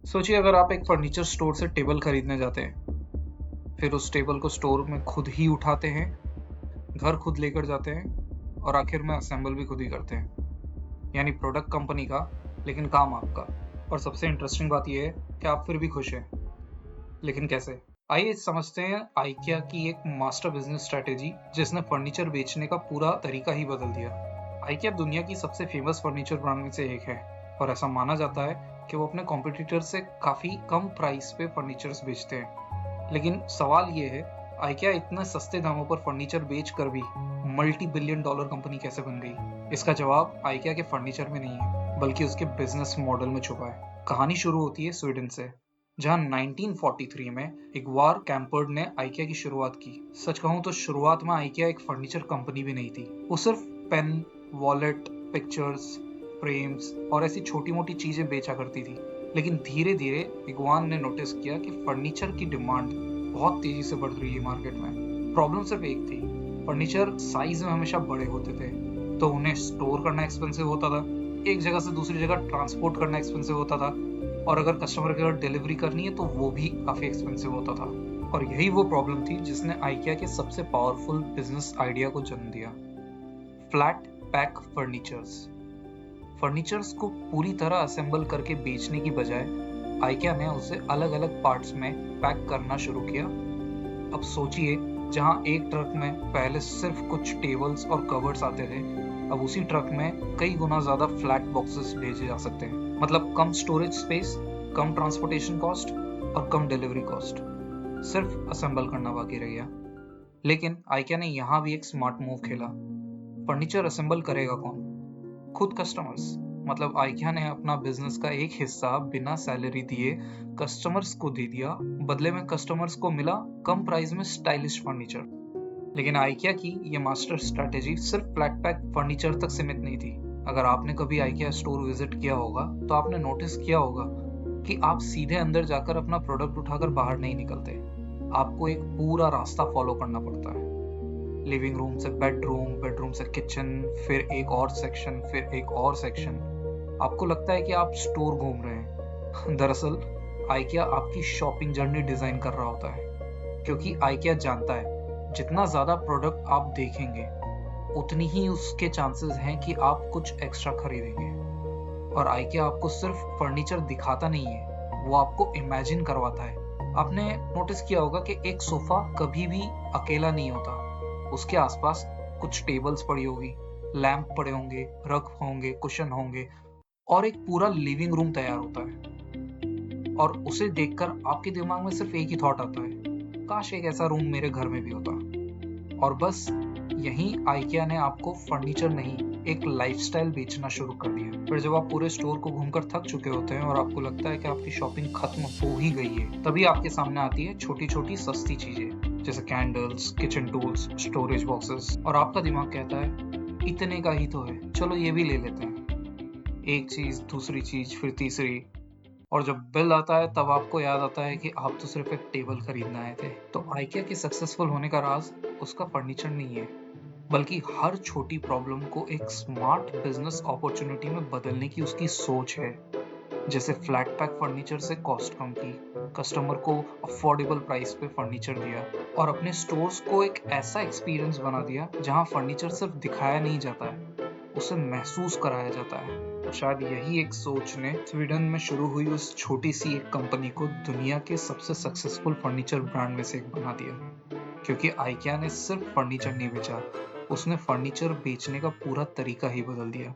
सोचिए अगर आप एक फर्नीचर स्टोर से टेबल खरीदने जाते हैं, फिर उस टेबल को स्टोर में खुद ही उठाते हैं, घर खुद लेकर जाते हैं और आखिर में असेंबल भी खुद ही करते हैं। यानी प्रोडक्ट कंपनी का, लेकिन काम आपका। और सबसे इंटरेस्टिंग बात यह है कि आप फिर भी खुश हैं। लेकिन कैसे? आइए समझते हैं आइकिया की एक मास्टर बिजनेस स्ट्रेटेजी जिसने फर्नीचर बेचने का पूरा तरीका ही बदल दिया। आइकिया दुनिया की सबसे फेमस फर्नीचर ब्रांड में से एक है और ऐसा माना जाता है कि वो अपने कॉम्पिटिटर से काफी कम प्राइस पे फर्नीचर्स बेचते हैं। लेकिन सवाल ये है, आइकिया इतने सस्ते दामों पर फर्नीचर बेच कर भी मल्टी बिलियन डॉलर कंपनी कैसे बन गई? इसका जवाब आइकिया के फर्नीचर में नहीं है, बल्कि उसके बिजनेस मॉडल में छुपा है। कहानी शुरू होती है स्वीडन से, जहां 1943 में इग्वार कैम्पर्ड ने आइकिया की शुरुआत की। सच कहूं तो शुरुआत में आइकिया एक फर्नीचर कंपनी भी नहीं थी। वो सिर्फ पेन, वॉलेट, पिक्चर्स, फ्रेम्स और ऐसी छोटी मोटी चीजें बेचा करती थी। लेकिन धीरे धीरे इग्वान ने नोटिस किया कि फर्नीचर की डिमांड बहुत तेजी से बढ़ रही है मार्केट में। प्रॉब्लम सिर्फ एक थी, फर्नीचर साइज में हमेशा बड़े होते थे, तो उन्हें स्टोर करना एक्सपेंसिव होता था, एक जगह से दूसरी जगह ट्रांसपोर्ट करना एक्सपेंसिव होता था, और अगर कस्टमर के घर डिलीवरी करनी है तो वो भी काफी एक्सपेंसिव होता था। और यही वो प्रॉब्लम थी जिसने आइकिया के सबसे पावरफुल बिजनेस आइडिया को जन्म दिया, फ्लैट पैक फर्नीचर्स को पूरी तरह असेंबल करके बेचने की बजाय आइकिया ने उसे अलग अलग पार्ट्स में पैक करना शुरू किया। अब सोचिए, जहां एक ट्रक में पहले सिर्फ कुछ टेबल्स और कवर्स आते थे, अब उसी ट्रक में कई गुना ज्यादा फ्लैट बॉक्सेस भेजे जा सकते हैं। मतलब कम स्टोरेज स्पेस, कम ट्रांसपोर्टेशन कॉस्ट और कम डिलीवरी कॉस्ट। सिर्फ असेंबल करना बाकी रह गया। लेकिन आइकिया ने यहाँ भी एक स्मार्ट मूव खेला। फर्नीचर असेंबल करेगा कौन? खुद कस्टमर्स। मतलब आइकिया ने अपना बिजनेस का एक हिस्सा बिना सैलरी दिए कस्टमर्स को दे दिया। बदले में कस्टमर्स को मिला कम प्राइस में स्टाइलिश फर्नीचर। लेकिन आइकिया की ये मास्टर स्ट्रेटेजी सिर्फ फ्लैट पैक फर्नीचर तक सीमित नहीं थी। अगर आपने कभी आइकिया स्टोर विजिट किया होगा तो आपने नोटिस किया होगा कि आप सीधे अंदर जाकर अपना प्रोडक्ट उठाकर बाहर नहीं निकलते। आपको एक पूरा रास्ता फॉलो करना पड़ता है। लिविंग रूम से बेडरूम, बेडरूम से किचन, फिर एक और सेक्शन, फिर एक और सेक्शन। आपको लगता है कि आप स्टोर घूम रहे हैं। दरअसल आइकिया आपकी शॉपिंग जर्नी डिजाइन कर रहा होता है, क्योंकि आइकिया जानता है जितना ज्यादा प्रोडक्ट आप देखेंगे उतनी ही उसके चांसेस हैं कि आप कुछ एक्स्ट्रा खरीदेंगे। और आइकिया आपको सिर्फ फर्नीचर दिखाता नहीं है, वो आपको इमेजिन करवाता है। आपने नोटिस किया होगा कि एक सोफा कभी भी अकेला नहीं होता। उसके आसपास कुछ टेबल्स पड़ी होगी, लैंप पड़े होंगे, रग होंगे, कुशन होंगे और एक पूरा लिविंग रूम तैयार होता है। और उसे देखकर आपके दिमाग में सिर्फ एक ही थॉट आता है, काश एक ऐसा रूम मेरे घर में भी होता। और बस यहीं आइकिया ने आपको फर्नीचर नहीं, एक लाइफस्टाइल बेचना शुरू कर दिया। फिर जब आप पूरे स्टोर को घूमकर थक चुके होते हैं और आपको लगता है कि आपकी शॉपिंग खत्म हो ही गई है, तभी आपके सामने आती है छोटी छोटी सस्ती चीजें, जैसे candles, kitchen tools, storage boxes. और आपका दिमाग कहता है इतने का ही तो है, चलो ये भी ले लेते हैं। एक चीज, दूसरी चीज, फिर तीसरी। और जब बिल आता है तब आपको याद आता है कि आप तो सिर्फ एक टेबल खरीदने आए थे। तो आइकिया के सक्सेसफुल होने का राज उसका फर्नीचर नहीं है, बल्कि हर छोटी प्रॉब्लम को एक स्मार्ट बिजनेस अपॉर्चुनिटी में बदलने की उसकी सोच है। जैसे फ्लैट पैक फर्नीचर से कॉस्ट कम की, कस्टमर को अफोर्डेबल प्राइस पे फर्नीचर दिया और अपने स्टोर्स को एक ऐसा एक्सपीरियंस बना दिया जहां फर्नीचर सिर्फ दिखाया नहीं जाता है, उसे महसूस कराया जाता है। शायद यही एक सोच ने स्वीडन में शुरू हुई उस छोटी सी एक कंपनी को दुनिया के सबसे सक्सेसफुल फर्नीचर ब्रांड में से एक बना दिया। क्योंकि आइकिया ने सिर्फ फर्नीचर नहीं बेचा, उसने फर्नीचर बेचने का पूरा तरीका ही बदल दिया।